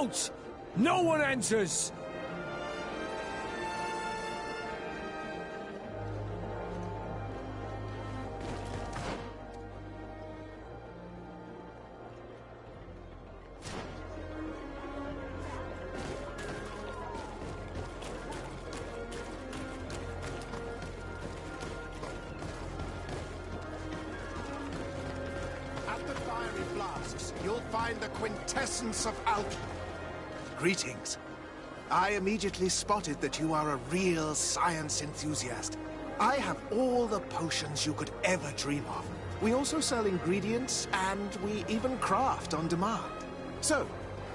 Don't! No one enters! You'll find the quintessence of alchemy. Greetings. I immediately spotted that you are a real science enthusiast. I have all the potions you could ever dream of. We also sell ingredients, and we even craft on demand. So,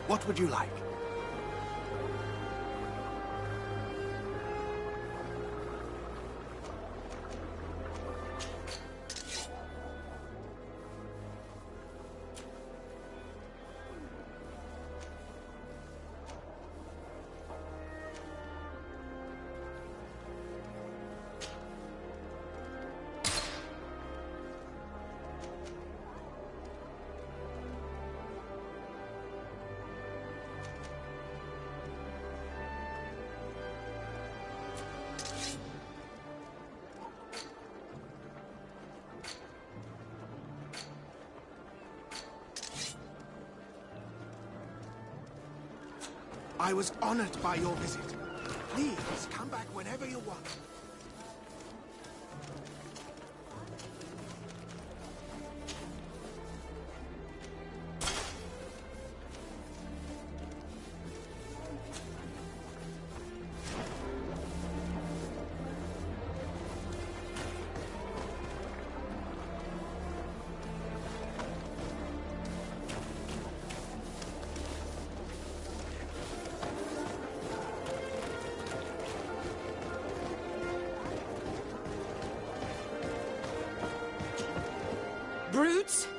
what would you like? I was honored by your visit. Please, come back whenever you want. Brutes!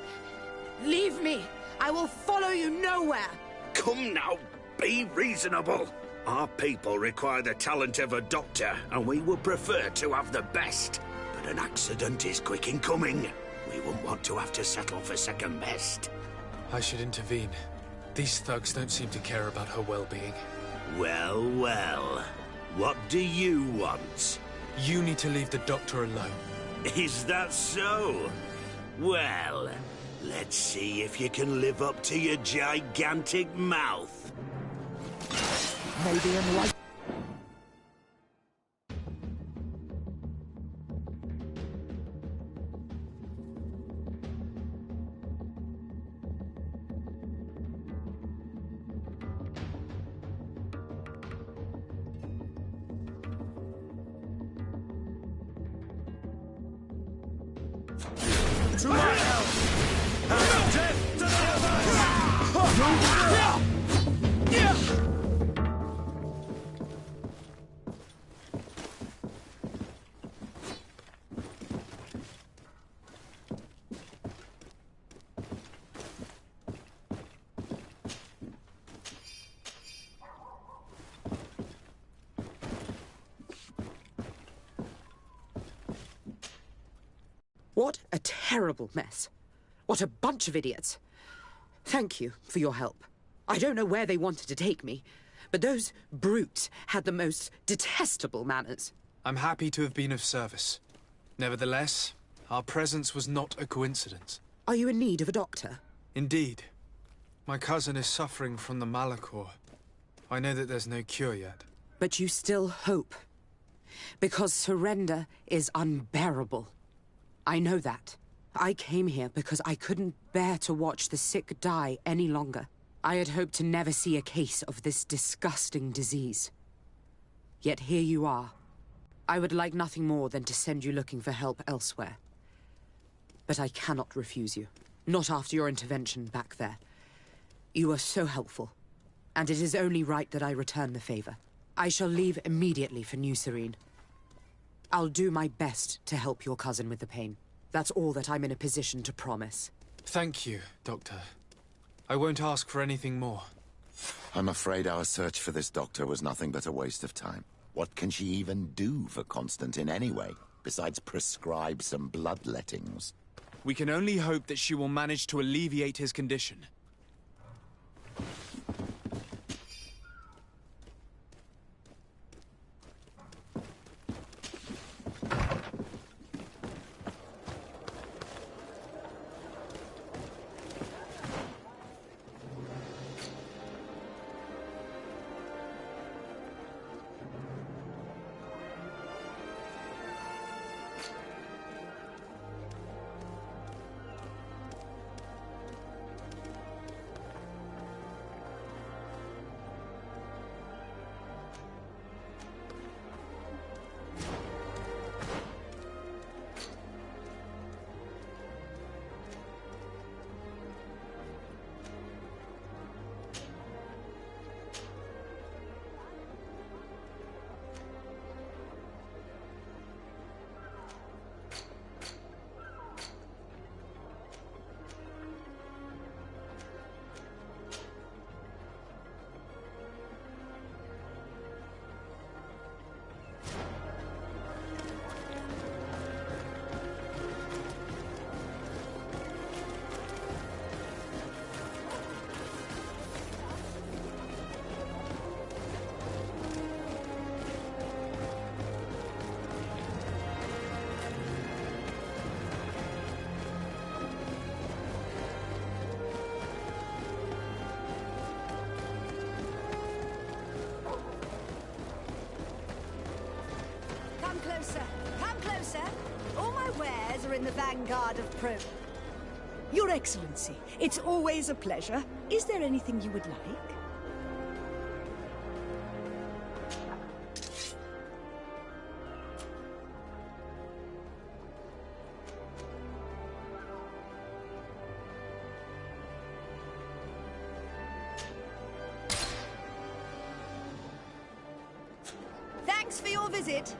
Leave me! I will follow you nowhere! Come now, be reasonable. Our people require the talent of a doctor, and we would prefer to have the best. But an accident is quick in coming. We wouldn't want to have to settle for second best. I should intervene. These thugs don't seem to care about her well-being. Well, well. What do you want? You need to leave the doctor alone. Is that so? Well, let's see if you can live up to your gigantic mouth. Maybe in life. To my help! And death to the What a terrible mess. What a bunch of idiots. Thank you for your help. I don't know where they wanted to take me, but those brutes had the most detestable manners. I'm happy to have been of service. Nevertheless, our presence was not a coincidence. Are you in need of a doctor? Indeed. My cousin is suffering from the Malachor. I know that there's no cure yet. But you still hope. Because surrender is unbearable. I know that. I came here because I couldn't bear to watch the sick die any longer. I had hoped to never see a case of this disgusting disease. Yet here you are. I would like nothing more than to send you looking for help elsewhere. But I cannot refuse you. Not after your intervention back there. You were so helpful. And it is only right that I return the favor. I shall leave immediately for New Serene. I'll do my best to help your cousin with the pain. That's all that I'm in a position to promise. Thank you, Doctor. I won't ask for anything more. I'm afraid our search for this doctor was nothing but a waste of time. What can she even do for Constantine anyway, besides prescribe some bloodlettings? We can only hope that she will manage to alleviate his condition. are in the vanguard of pro. Your Excellency, it's always a pleasure. Is there anything you would like? Thanks for your visit.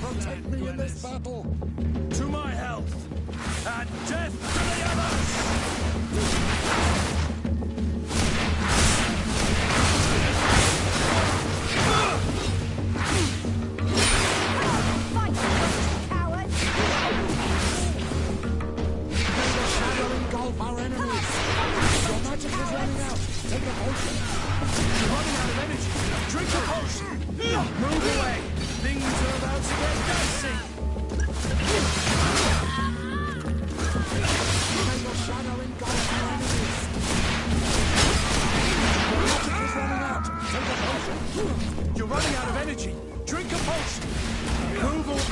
protect me in this battle. To my health, and death to the others! Fight, coward! May the shadow engulf our enemies. Your magic is running out. Take a potion. You're running out of energy. Drink a potion. Move away. Things are about to get dicey. May your shadow engulf our enemies. Your magic is running out. Take a potion. You're running out of energy. Drink a potion. Move away.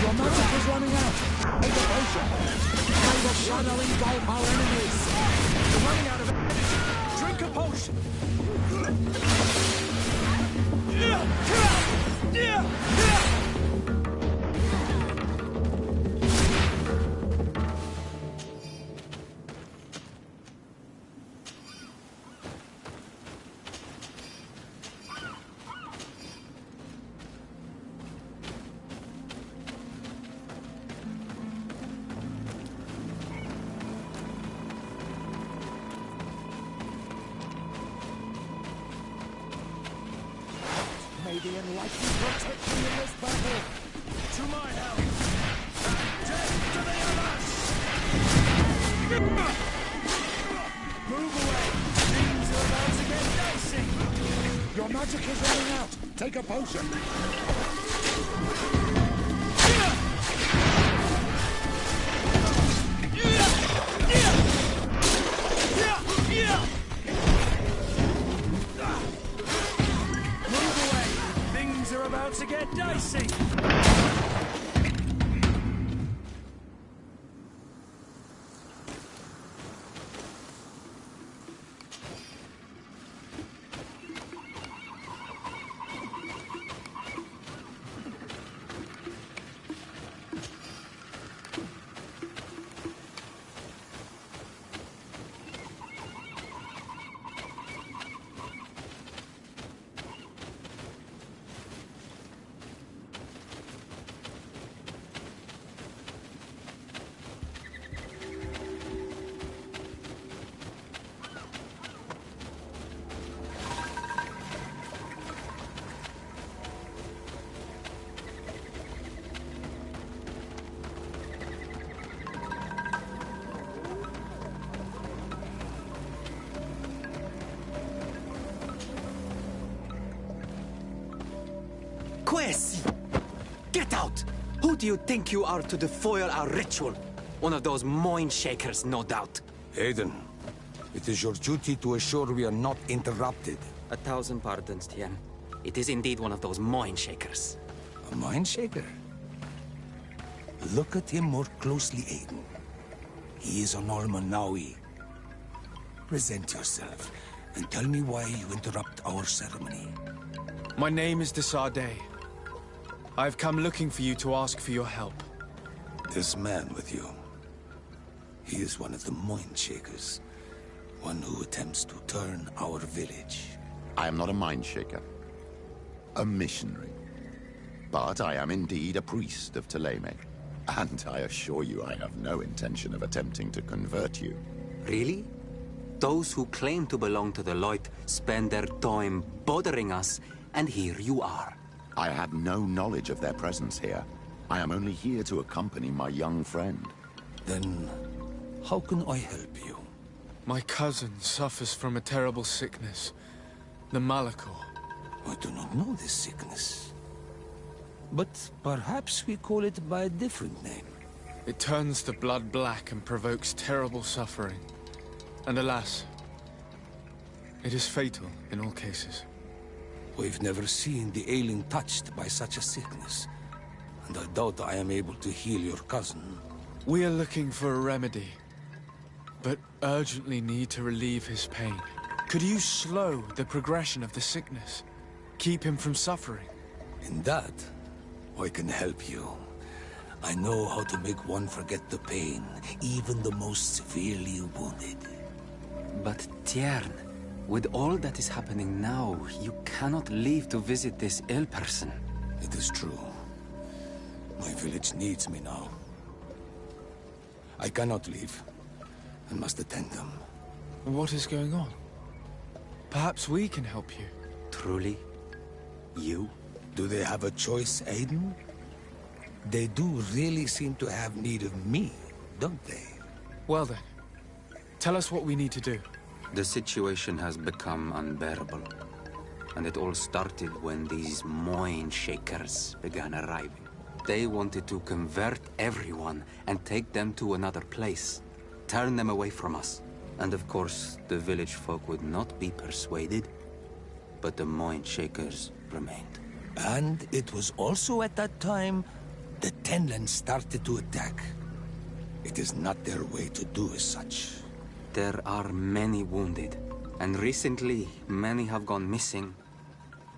Your magic is running out. Take a potion. May the shadow engulf our enemies. You're running out of energy. Drink a potion. May the enlightened protect me in this battle. To my help, and death to the others! Move away. Things are about to get dicey. Your magic is running out. Take a potion. Move away. Things are about to get dicey. Quesi! Get out! Who do you think you are to foil our ritual? One of those mind shakers, no doubt. Aiden, it is your duty to assure we are not interrupted. 1,000 pardons, Tien. It is indeed one of those mind shakers. A mind shaker? Look at him more closely, Aiden. He is an Almanawi, present yourself and tell me why you interrupt our ceremony. My name is DoggZillar's. I've come looking for you to ask for your help. This man with you, he is one of the mind shakers. One who attempts to turn our village. I am not a mind shaker. A missionary. But I am indeed a priest of Thélème. And I assure you I have no intention of attempting to convert you. Really? Those who claim to belong to the light spend their time bothering us, and here you are. I had no knowledge of their presence here. I am only here to accompany my young friend. Then, how can I help you? My cousin suffers from a terrible sickness. The Malachor. I do not know this sickness. But perhaps we call it by a different name. It turns the blood black and provokes terrible suffering. And alas, it is fatal in all cases. We've never seen the ailing touched by such a sickness. And I doubt I am able to heal your cousin. We are looking for a remedy, but urgently need to relieve his pain. Could you slow the progression of the sickness? Keep him from suffering? In that, I can help you. I know how to make one forget the pain, even the most severely wounded. But Tiern, with all that is happening now, you cannot leave to visit this ill person. It is true. My village needs me now. I cannot leave. I must attend them. What is going on? Perhaps we can help you. Truly? You? Do they have a choice, Aiden? They do really seem to have need of me, don't they? Well then, tell us what we need to do. The situation has become unbearable. And it all started when these mind shakers began arriving. They wanted to convert everyone and take them to another place. Turn them away from us. And of course, the village folk would not be persuaded. But the mind shakers remained. And it was also at that time the Tenland started to attack. It is not their way to do as such. There are many wounded. And recently, many have gone missing.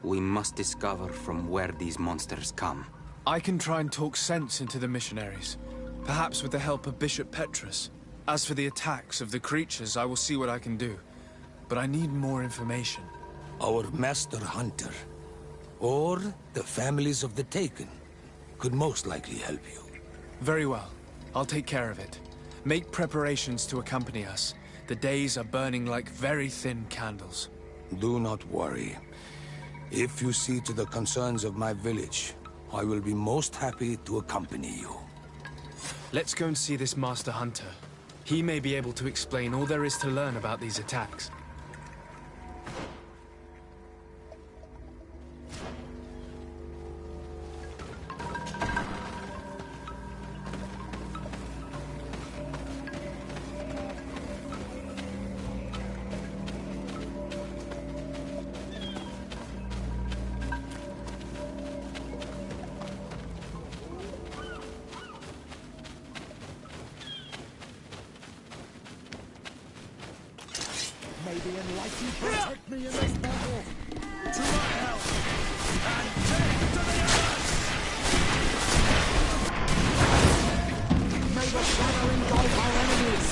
We must discover from where these monsters come. I can try and talk sense into the missionaries. Perhaps with the help of Bishop Petrus. As for the attacks of the creatures, I will see what I can do. But I need more information. Our master hunter, or the families of the Taken, could most likely help you. Very well. I'll take care of it. Make preparations to accompany us. The days are burning like very thin candles. Do not worry. If you see to the concerns of my village, I will be most happy to accompany you. Let's go and see this Master Hunter. He may be able to explain all there is to learn about these attacks. May the enlightened protect me in this battle. To my help! And death to the others! May the shadow engulf our enemies.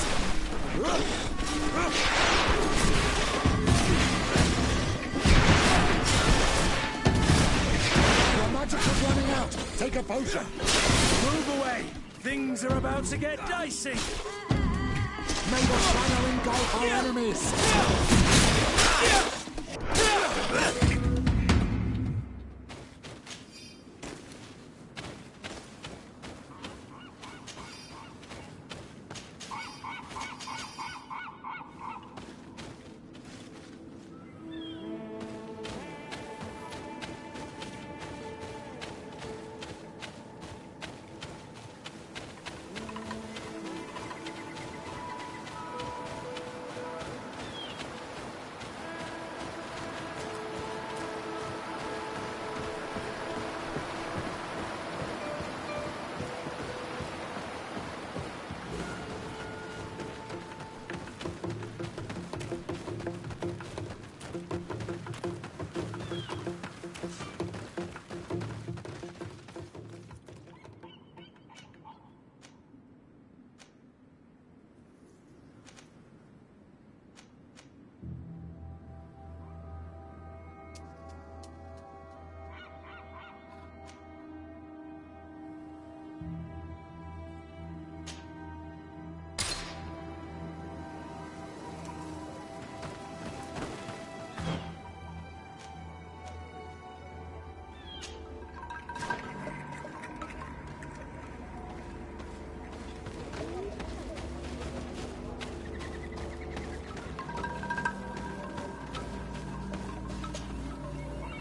Your magic is running out. Take a potion. Move away! Things are about to get dicey! May the shadow engulf our enemies.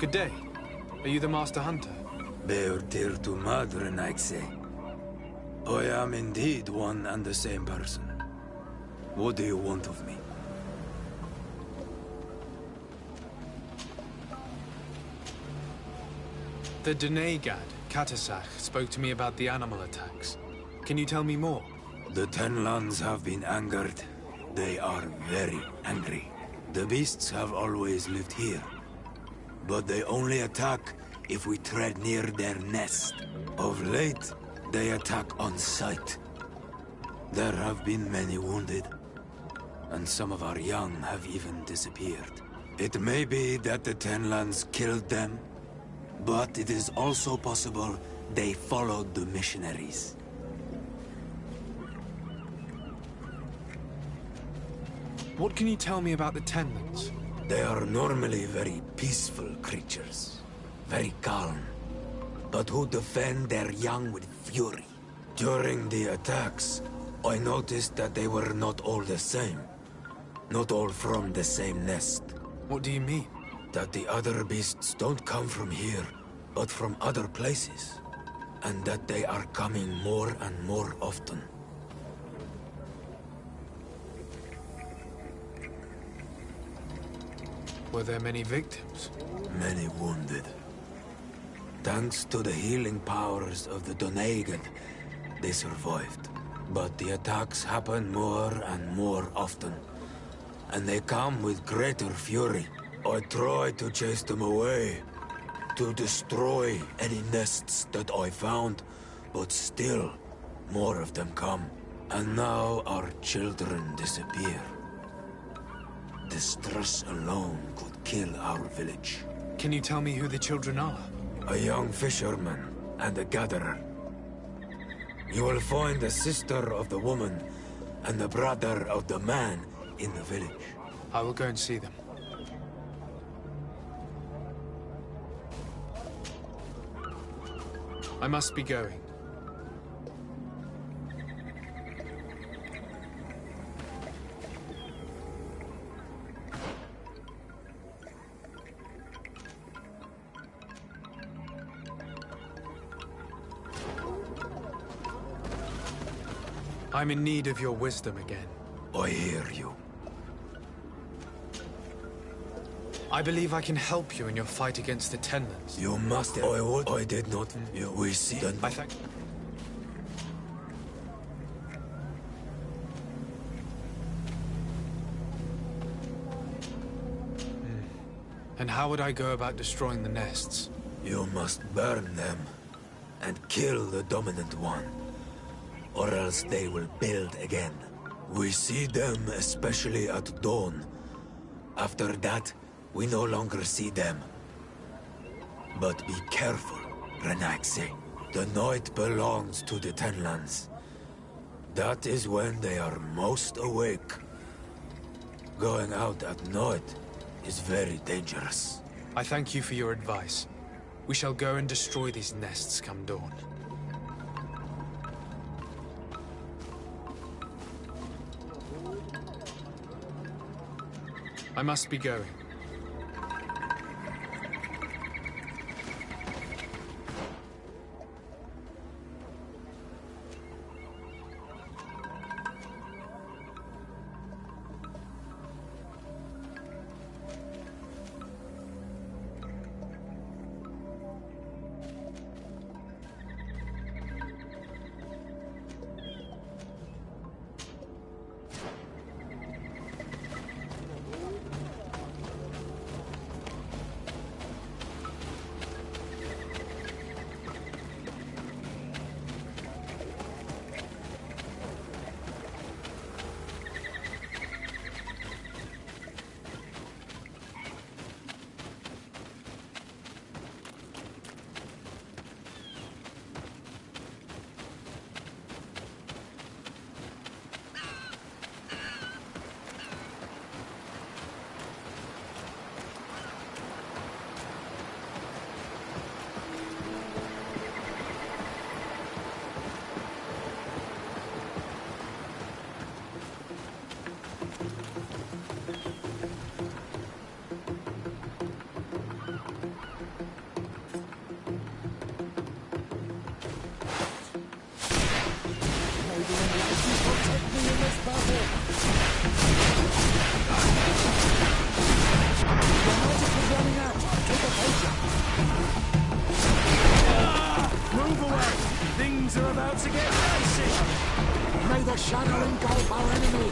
Good day. Are you the Master Hunter? Beortir to Madren, I say. I am indeed one and the same person. What do you want of me? The Denegad, Katasach, spoke to me about the animal attacks. Can you tell me more? The Tenlands have been angered. They are very angry. The beasts have always lived here. But they only attack if we tread near their nest. Of late, they attack on sight. There have been many wounded, and some of our young have even disappeared. It may be that the Tenlands killed them, but it is also possible they followed the missionaries. What can you tell me about the Tenlands? They are normally very peaceful creatures, very calm, but who defend their young with fury. During the attacks, I noticed that they were not all the same. Not all from the same nest. What do you mean? That the other beasts don't come from here, but from other places. And that they are coming more and more often. Were there many victims? Many wounded. Thanks to the healing powers of the Donegan, they survived. But the attacks happen more and more often. And they come with greater fury. I try to chase them away, to destroy any nests that I found, but still, more of them come. And now our children disappear. Distress alone could kill our village. Can you tell me who the children are? A young fisherman and a gatherer. You will find the sister of the woman and the brother of the man in the village. I will go and see them. I must be going. I'm in need of your wisdom again. I hear you. I believe I can help you in your fight against the Tenlands. You must. I would. I did not. We see. I thank. And how would I go about destroying the nests? You must burn them and kill the dominant one, or else they will build again. We see them especially at dawn. After that, we no longer see them. But be careful, Renaxe. The night belongs to the Tenlands. That is when they are most awake. Going out at night is very dangerous. I thank you for your advice. We shall go and destroy these nests come dawn. I must be going.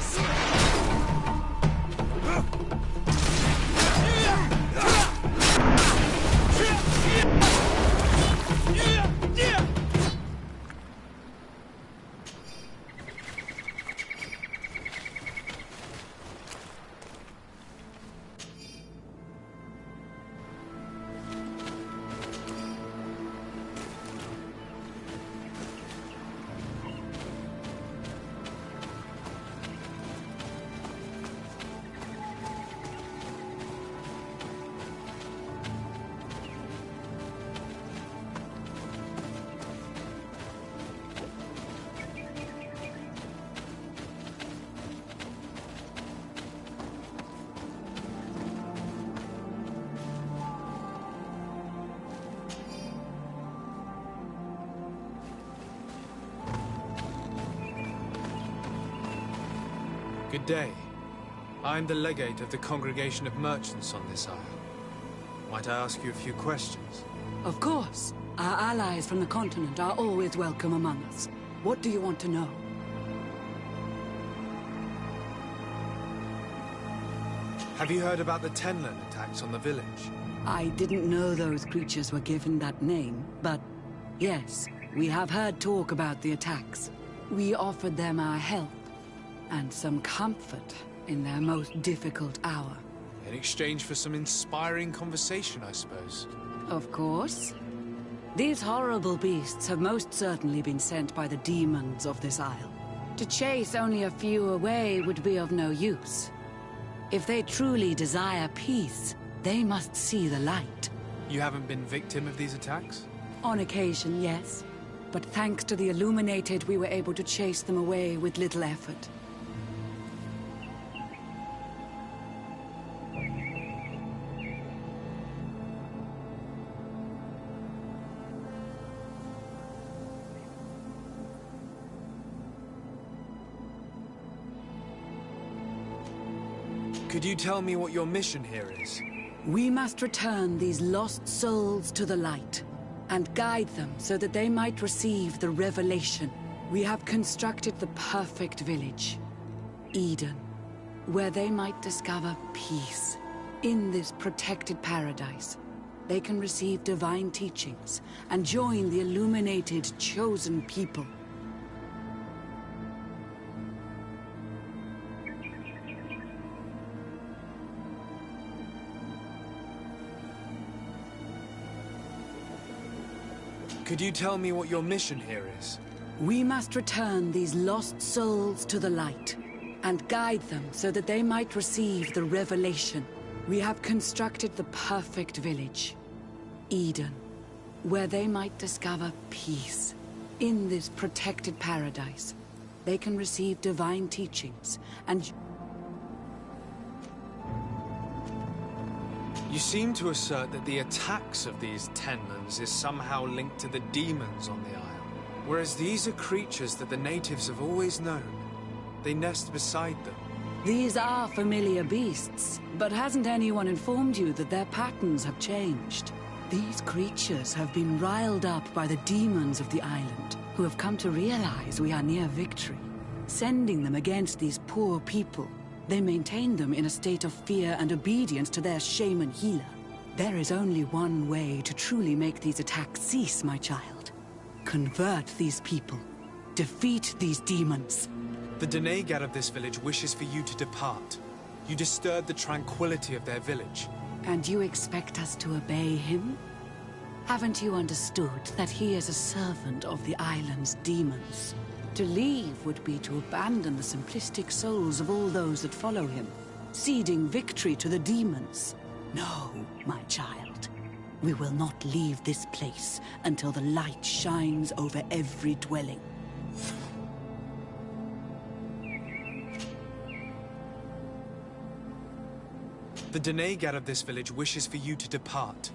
is. Good day. I'm the legate of the Congregation of Merchants on this isle. Might I ask you a few questions? Of course. Our allies from the continent are always welcome among us. What do you want to know? Have you heard about the Tenlin attacks on the village? I didn't know those creatures were given that name, but yes, we have heard talk about the attacks. We offered them our help and some comfort in their most difficult hour. In exchange for some inspiring conversation, I suppose. Of course. These horrible beasts have most certainly been sent by the demons of this isle. To chase only a few away would be of no use. If they truly desire peace, they must see the light. You haven't been victim of these attacks? On occasion, yes. But thanks to the Illuminated, we were able to chase them away with little effort. Could you tell me what your mission here is? We must return these lost souls to the light, and guide them so that they might receive the revelation. We have constructed the perfect village, Eden, where they might discover peace. In this protected paradise, they can receive divine teachings and join the illuminated chosen people. Could you tell me what your mission here is? We must return these lost souls to the light, and guide them so that they might receive the revelation. We have constructed the perfect village, Eden, where they might discover peace. In this protected paradise, they can receive divine teachings and... You seem to assert that the attacks of these Tenlins is somehow linked to the demons on the isle, whereas these are creatures that the natives have always known. They nest beside them. These are familiar beasts, but hasn't anyone informed you that their patterns have changed? These creatures have been riled up by the demons of the island, who have come to realize we are near victory. Sending them against these poor people, they maintain them in a state of fear and obedience to their shaman healer. There is only one way to truly make these attacks cease, my child. Convert these people. Defeat these demons. The Denegat of this village wishes for you to depart. You disturb the tranquility of their village. And you expect us to obey him? Haven't you understood that he is a servant of the island's demons? To leave would be to abandon the simplistic souls of all those that follow him, ceding victory to the demons. No, my child. We will not leave this place until the light shines over every dwelling. The Denegat of this village wishes for you to depart.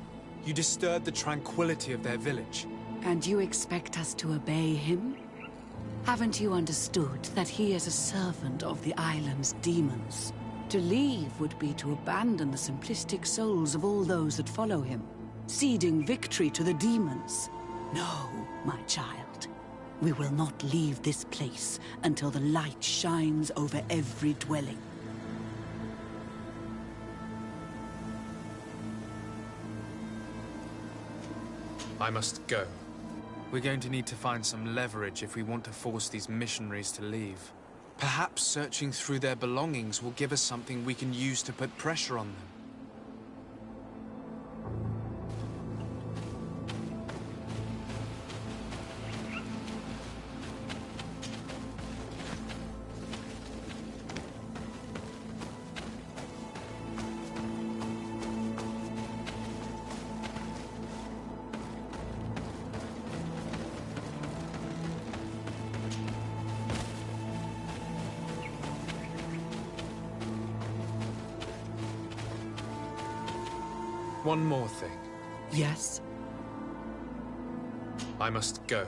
You disturb the tranquility of their village. And you expect us to obey him? Haven't you understood that he is a servant of the island's demons? To leave would be to abandon the simplistic souls of all those that follow him, ceding victory to the demons. No, my child. We will not leave this place until the light shines over every dwelling. I must go. We're going to need to find some leverage if we want to force these missionaries to leave. Perhaps searching through their belongings will give us something we can use to put pressure on them. One more thing. Yes? I must go.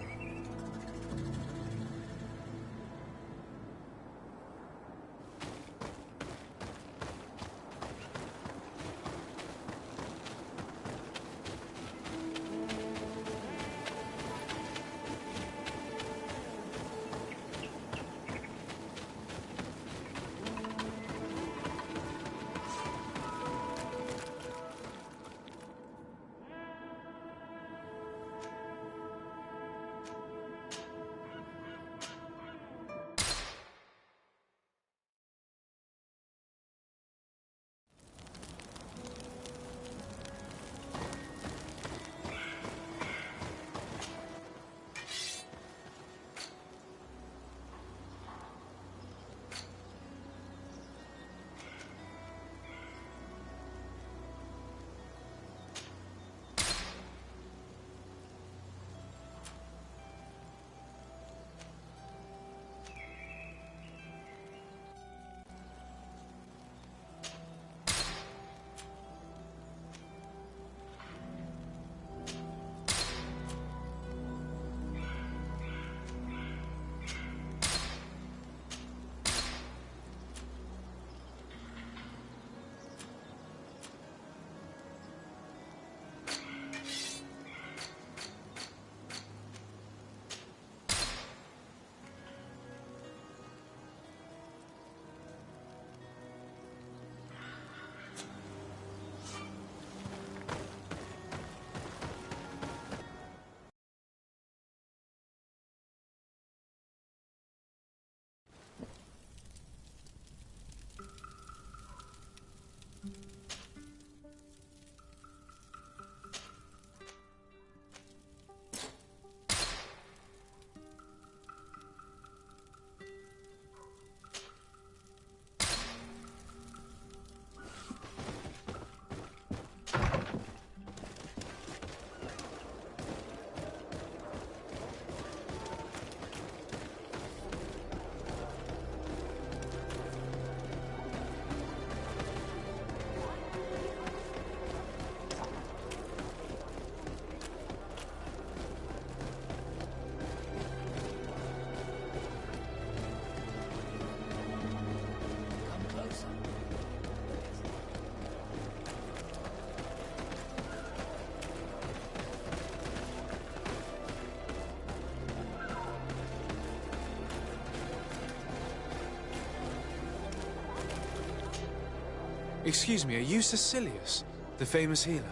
Excuse me, are you Caecilius, the famous healer?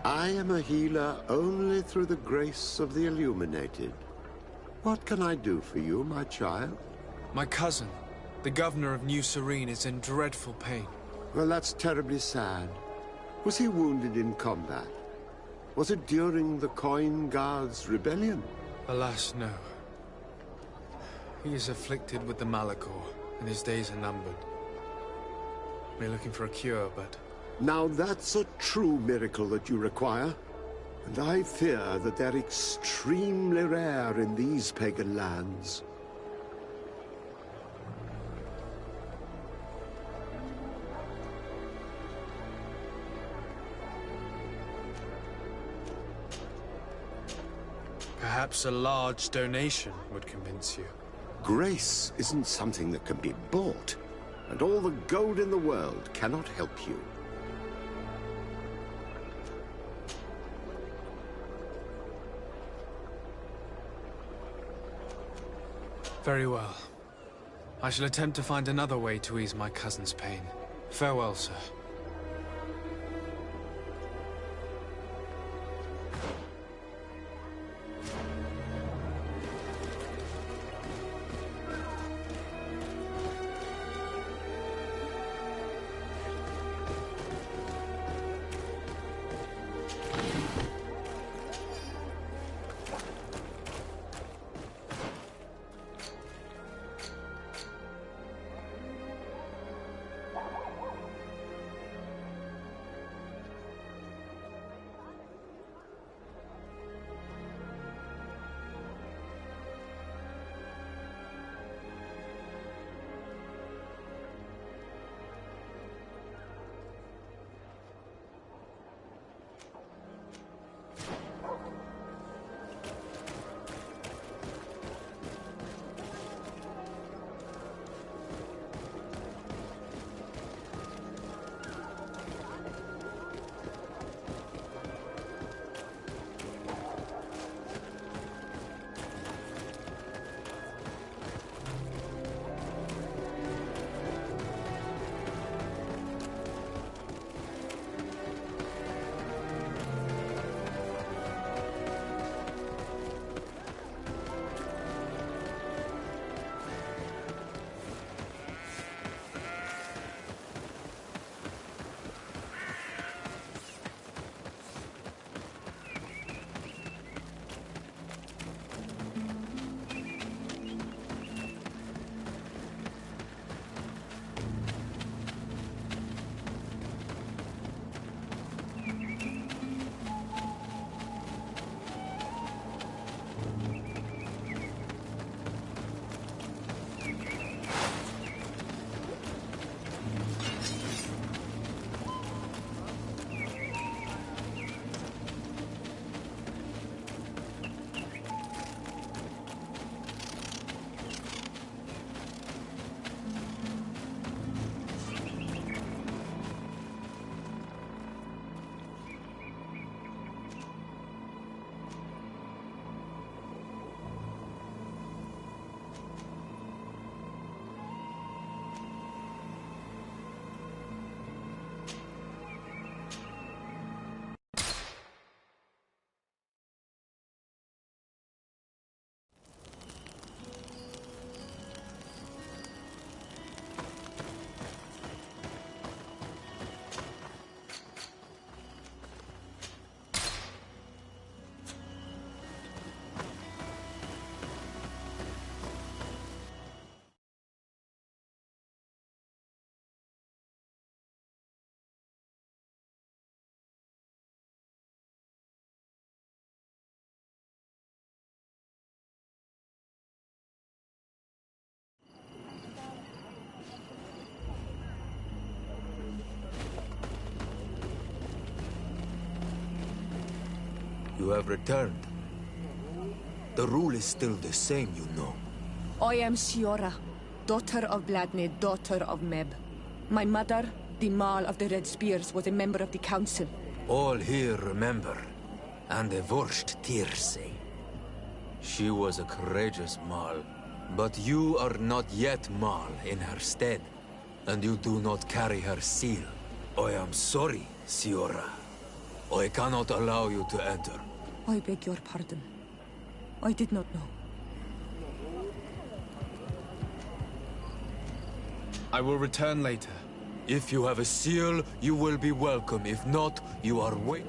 I am a healer only through the grace of the illuminated. What can I do for you, my child? My cousin, the governor of New Serene, is in dreadful pain. Well, that's terribly sad. Was he wounded in combat? Was it during the Coin Guard's rebellion? Alas, no. He is afflicted with the Malachor, and his days are numbered. We're looking for a cure, but... Now that's a true miracle that you require. And I fear that they're extremely rare in these pagan lands. Perhaps a large donation would convince you. Grace isn't something that can be bought, and all the gold in the world cannot help you. Very well. I shall attempt to find another way to ease my cousin's pain. Farewell, sir. You have returned. The rule is still the same, you know. I am Siora, daughter of Bladne, daughter of Meb. My mother, the Marl of the Red Spears, was a member of the council. All here remember, and the Vorsht Tirse. She was a courageous Marl, but you are not yet Marl in her stead, and you do not carry her seal. I am sorry, Siora. I cannot allow you to enter. I beg your pardon. I did not know. I will return later. If you have a seal, you will be welcome. If not, you are wait.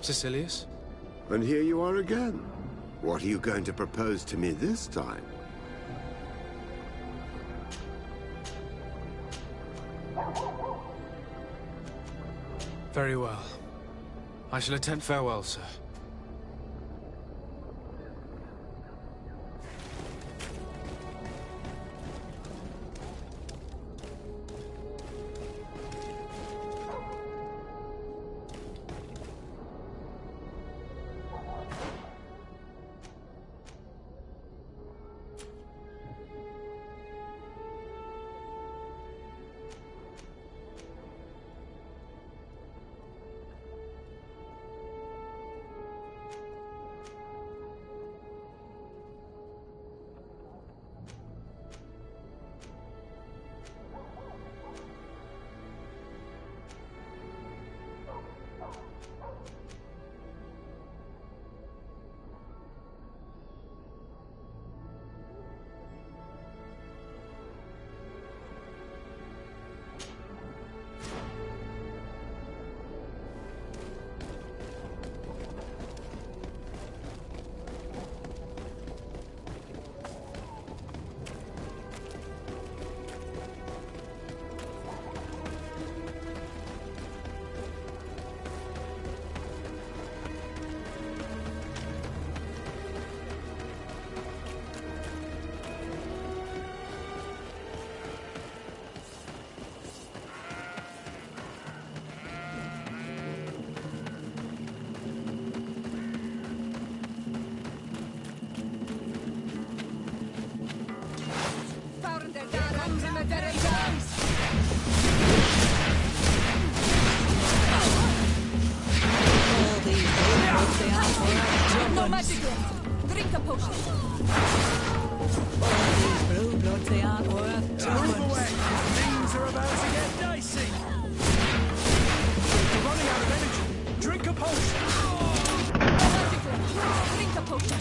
Sicilius? And here you are again. What are you going to propose to me this time? Very well. I shall attempt farewell, sir. No magic left. Drink a potion. All these blue bloods, they aren't worth Move tuppence. away! Things are about to get dicey! We're running out of energy! Drink a potion! No magic left. Drink a potion.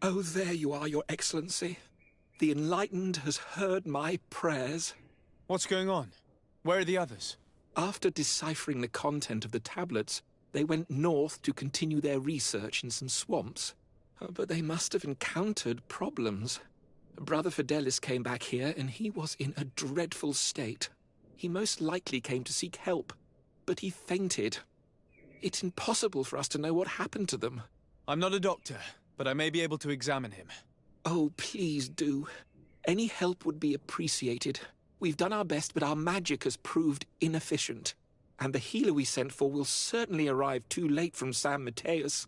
Oh, there you are, Your Excellency. The Enlightened has heard my prayers. What's going on? Where are the others? After deciphering the content of the tablets, they went north to continue their research in some swamps. But they must have encountered problems. Brother Fidelis came back here, and he was in a dreadful state. He most likely came to seek help, but he fainted. It's impossible for us to know what happened to them. I'm not a doctor, but I may be able to examine him. Oh, please do. Any help would be appreciated. We've done our best, but our magic has proved inefficient. And the healer we sent for will certainly arrive too late from San Mateus.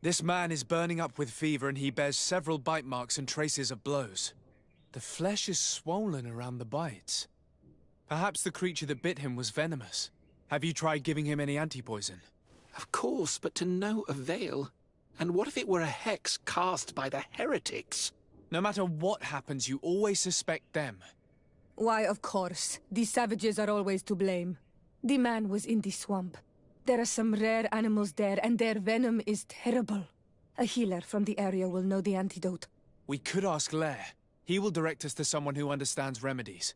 This man is burning up with fever and he bears several bite marks and traces of blows. The flesh is swollen around the bites. Perhaps the creature that bit him was venomous. Have you tried giving him any anti-poison? Of course, but to no avail. And what if it were a hex cast by the heretics? No matter what happens, you always suspect them. Why, of course. These savages are always to blame. The man was in the swamp. There are some rare animals there, and their venom is terrible. A healer from the area will know the antidote. We could ask Lair. He will direct us to someone who understands remedies.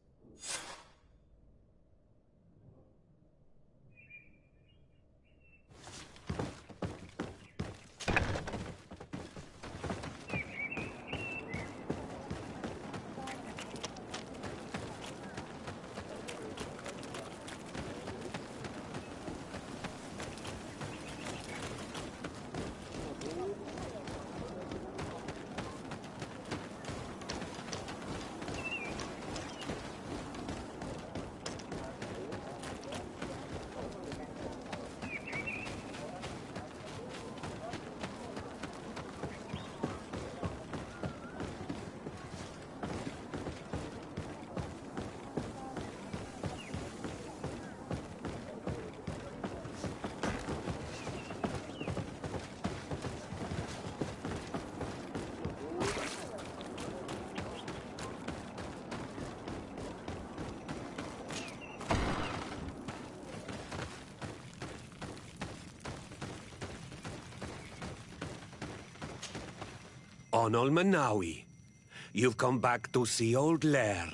Onol Manawi, you've come back to see old Lair.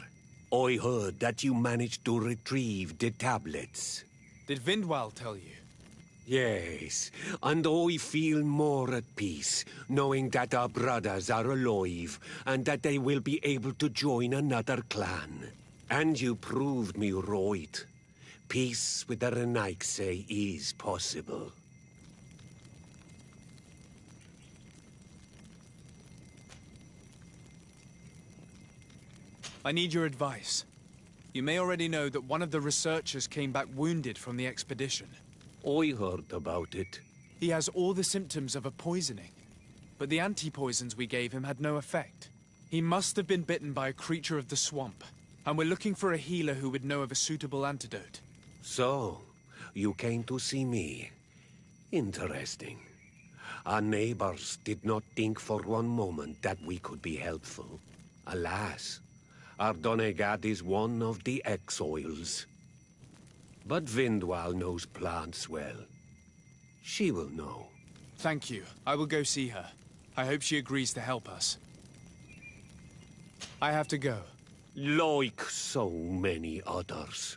I heard that you managed to retrieve the tablets. Did Vindwal tell you? Yes, and I feel more at peace, knowing that our brothers are alive, and that they will be able to join another clan. And you proved me right. Peace with the Renaigse is possible. I need your advice. You may already know that one of the researchers came back wounded from the expedition. I heard about it. He has all the symptoms of a poisoning, but the anti-poisons we gave him had no effect. He must have been bitten by a creature of the swamp, and we're looking for a healer who would know of a suitable antidote. So, you came to see me. Interesting. Our neighbors did not think for one moment that we could be helpful. Alas, our Donegat is one of the exiles. But Vindwal knows plants well. She will know. Thank you. I will go see her. I hope she agrees to help us. I have to go. Like so many others.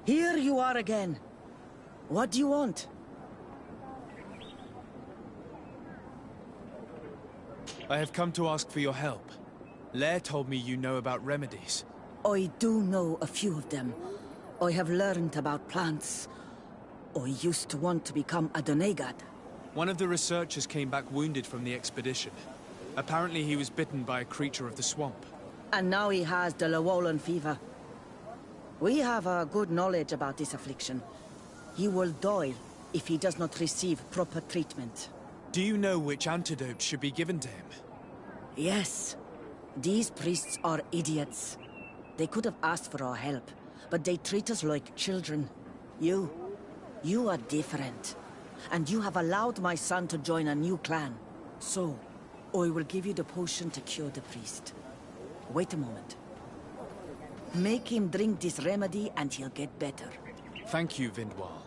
Here you are again. What do you want? I have come to ask for your help. Lair told me you know about remedies. I do know a few of them. I have learned about plants. I used to want to become a Donegad. One of the researchers came back wounded from the expedition. Apparently he was bitten by a creature of the swamp. And now he has the Llewellyn fever. We have a good knowledge about this affliction. He will die if he does not receive proper treatment. Do you know which antidote should be given to him? Yes. These priests are idiots. They could have asked for our help, but they treat us like children. You are different. And you have allowed my son to join a new clan. So, I will give you the potion to cure the priest. Wait a moment. Make him drink this remedy and he'll get better. Thank you, Vindwal.